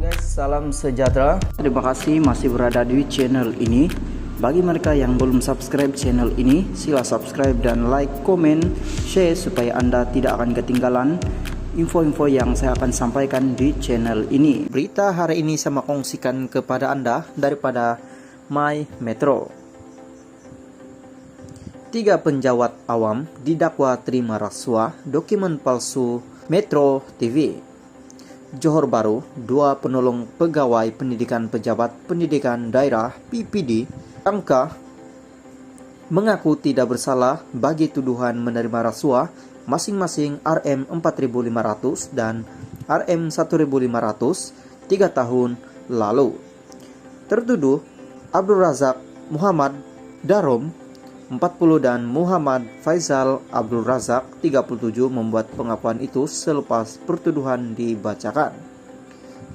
Guys, salam sejahtera. Terima kasih masih berada di channel ini. Bagi mereka yang belum subscribe channel ini, sila subscribe dan like, komen, share supaya Anda tidak akan ketinggalan info-info yang saya akan sampaikan di channel ini. Berita hari ini saya kongsikan kepada Anda daripada My Metro. 3 penjawat awam didakwa terima rasuah dokumen palsu Metro TV. Johor Bahru, 2 penolong pegawai pendidikan pejabat pendidikan daerah PPD Angka mengaku tidak bersalah bagi tuduhan menerima rasuah masing-masing Rm4.500 dan Rm1.500 3 tahun lalu. Tertuduh Abdul Razak Muhammad Darom 40 dan Muhammad Faisal Abdul Razak 37 membuat pengakuan itu selepas pertuduhan dibacakan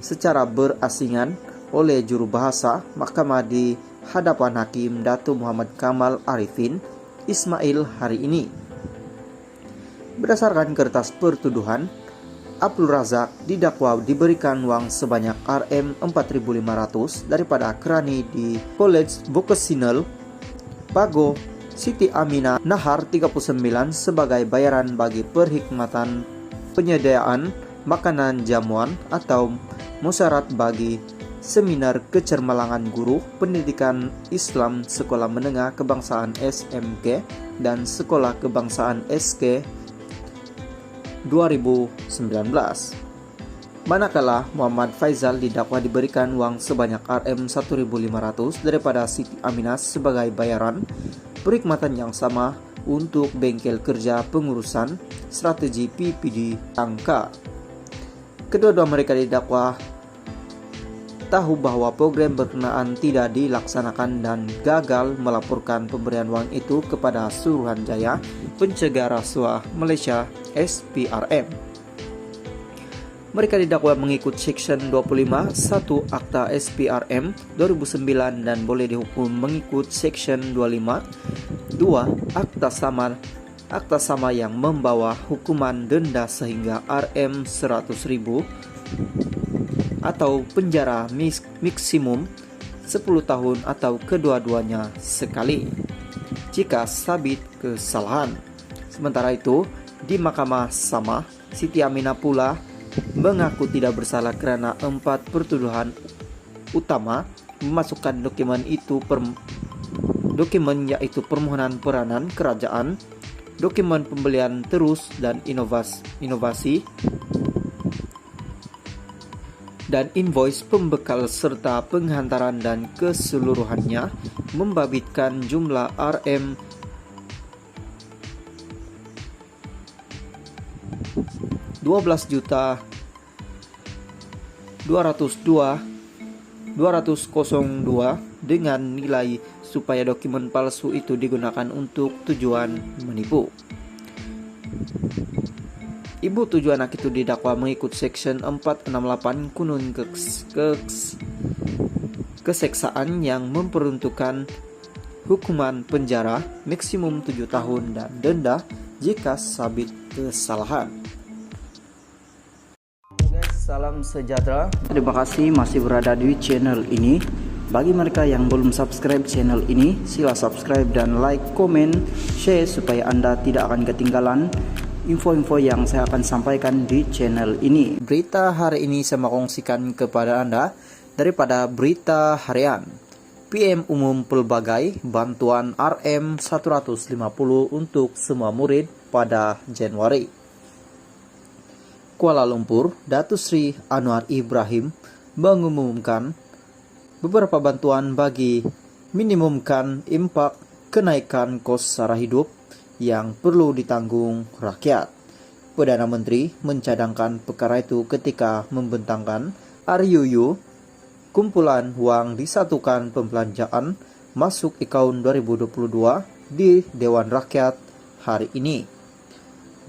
secara berasingan oleh juru bahasa Mahkamah di hadapan Hakim Datuk Muhammad Kamal Arifin Ismail hari ini. Berdasarkan kertas pertuduhan, Abdul Razak didakwa diberikan uang sebanyak Rm4.500 daripada kerani di College Vocational Pago Siti Aminah Nahar 39 sebagai bayaran bagi perkhidmatan penyediaan makanan jamuan atau musyarat bagi seminar kecermalangan guru pendidikan Islam Sekolah Menengah Kebangsaan SMK dan Sekolah Kebangsaan SK 2019. Manakala Muhammad Faisal didakwa diberikan uang sebanyak Rm1.500 daripada Siti Aminah sebagai bayaran perkhidmatan yang sama untuk bengkel kerja pengurusan strategi PPD Angka. Kedua-dua mereka didakwa tahu bahwa program berkenaan tidak dilaksanakan dan gagal melaporkan pemberian uang itu kepada Suruhanjaya Pencegah Rasuah Malaysia SPRM. Mereka didakwa mengikut Section 25 1 Akta SPRM 2009 dan boleh dihukum mengikut Section 25 2 Akta sama yang membawa hukuman denda sehingga Rm100.000 atau penjara maksimum 10 tahun atau kedua-duanya sekali jika sabit kesalahan. Sementara itu, di mahkamah sama, Siti Aminah pula mengaku tidak bersalah kerana 4 pertuduhan utama memasukkan dokumen yaitu permohonan peranan kerajaan, dokumen pembelian terus dan inovasi dan invoice pembekal serta penghantaran dan keseluruhannya membabitkan jumlah Rm 12.202.202 dengan nilai supaya dokumen palsu itu digunakan untuk tujuan menipu. Ibu 7 anak itu didakwa mengikut Section 468 Kunun Keseksaan yang memperuntukkan hukuman penjara maksimum 7 tahun dan denda jika sabit kesalahan. Guys, salam sejahtera. Terima kasih masih berada di channel ini. Bagi mereka yang belum subscribe channel ini, sila subscribe dan like, komen, share supaya Anda tidak akan ketinggalan info-info yang saya akan sampaikan di channel ini. Berita hari ini saya kongsikan kepada Anda daripada Berita Harian. PM umum pelbagai bantuan Rm150 untuk semua murid pada Januari. Kuala Lumpur, Datuk Seri Anwar Ibrahim mengumumkan beberapa bantuan bagi minimumkan impak kenaikan kos sara hidup yang perlu ditanggung rakyat. Perdana Menteri mencadangkan perkara itu ketika membentangkan RUU kumpulan wang disatukan pembelanjaan masuk akaun 2022 di Dewan Rakyat hari ini.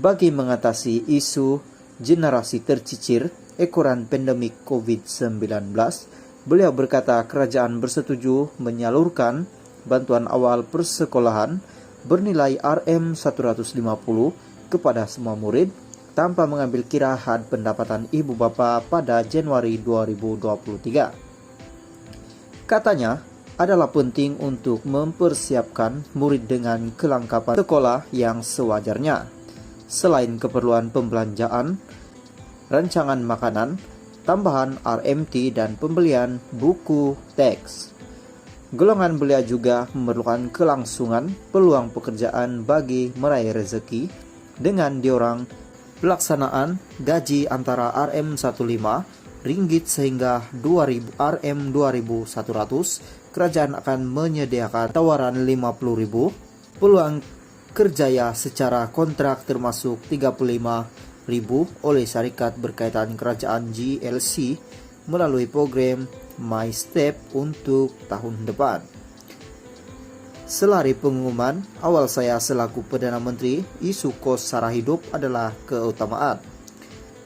Bagi mengatasi isu generasi tercicir ekoran pandemik COVID-19, beliau berkata kerajaan bersetuju menyalurkan bantuan awal persekolahan bernilai Rm150 kepada semua murid tanpa mengambil kira had pendapatan ibu bapa pada Januari 2023. Katanya, adalah penting untuk mempersiapkan murid dengan kelengkapan sekolah yang sewajarnya. Selain keperluan pembelanjaan, rancangan makanan, tambahan RMT dan pembelian buku teks. Golongan belia juga memerlukan kelangsungan peluang pekerjaan bagi meraih rezeki dengan diorang pelaksanaan gaji antara RM15 ringgit sehingga 2000 RM2100. Kerajaan akan menyediakan tawaran 50.000 peluang kerjaya secara kontrak termasuk 35.000 oleh syarikat berkaitan kerajaan GLC melalui program My Step untuk tahun depan. Selari pengumuman awal saya selaku Perdana Menteri, isu kos sara hidup adalah keutamaan.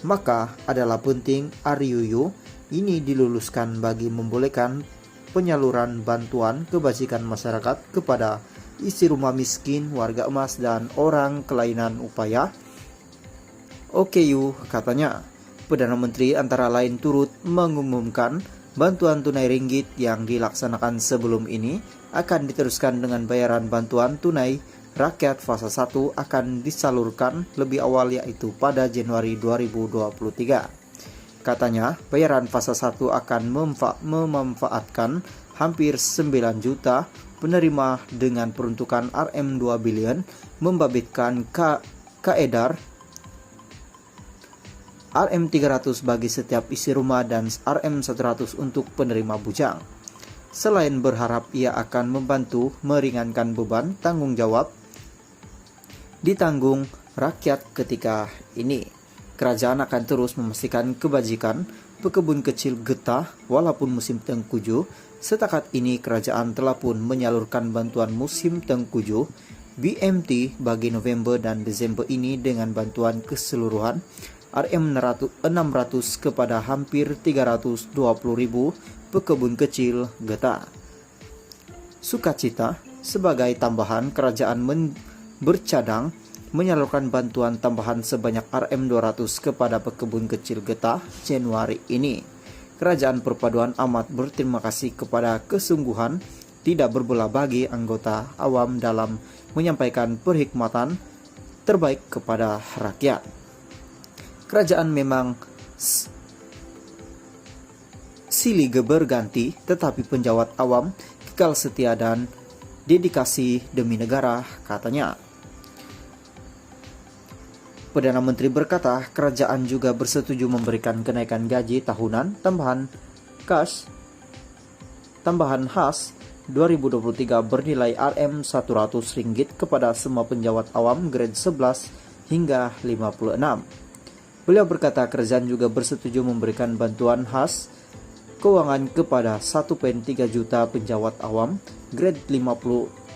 Maka adalah penting RUU ini diluluskan bagi membolehkan penyaluran bantuan kebajikan masyarakat kepada isi rumah miskin, warga emas, dan orang kelainan upaya. OKU katanya, Perdana Menteri antara lain turut mengumumkan bantuan tunai ringgit yang dilaksanakan sebelum ini akan diteruskan dengan bayaran bantuan tunai rakyat fase 1 akan disalurkan lebih awal yaitu pada Januari 2023. Katanya, bayaran fase 1 akan memanfaatkan hampir 9 juta penerima dengan peruntukan RM2 billion, membabitkan kaedar RM300 bagi setiap isi rumah dan RM100 untuk penerima bujang. Selain berharap ia akan membantu meringankan beban tanggung jawab ditanggung rakyat ketika ini. Kerajaan akan terus memastikan kebajikan pekebun kecil getah walaupun musim tengkujuh. Setakat ini kerajaan telah pun menyalurkan bantuan musim tengkujuh BMT bagi November dan Desember ini dengan bantuan keseluruhan RM600 kepada hampir 320.000 pekebun kecil getah. Sukacita, sebagai tambahan kerajaan bercadang menyalurkan bantuan tambahan sebanyak RM200 kepada pekebun kecil getah Januari ini. Kerajaan Perpaduan amat berterima kasih kepada kesungguhan tidak berbelah bagi anggota awam dalam menyampaikan perhikmatan terbaik kepada rakyat. Kerajaan memang silih berganti, tetapi penjawat awam kekal setia dan dedikasi demi negara, katanya. Perdana Menteri berkata, kerajaan juga bersetuju memberikan kenaikan gaji tahunan tambahan khas 2023 bernilai RM100 ringgit kepada semua penjawat awam grade 11 hingga 56. Beliau berkata kerajaan juga bersetuju memberikan bantuan khas keuangan kepada 1,3 juta penjawat awam grade 50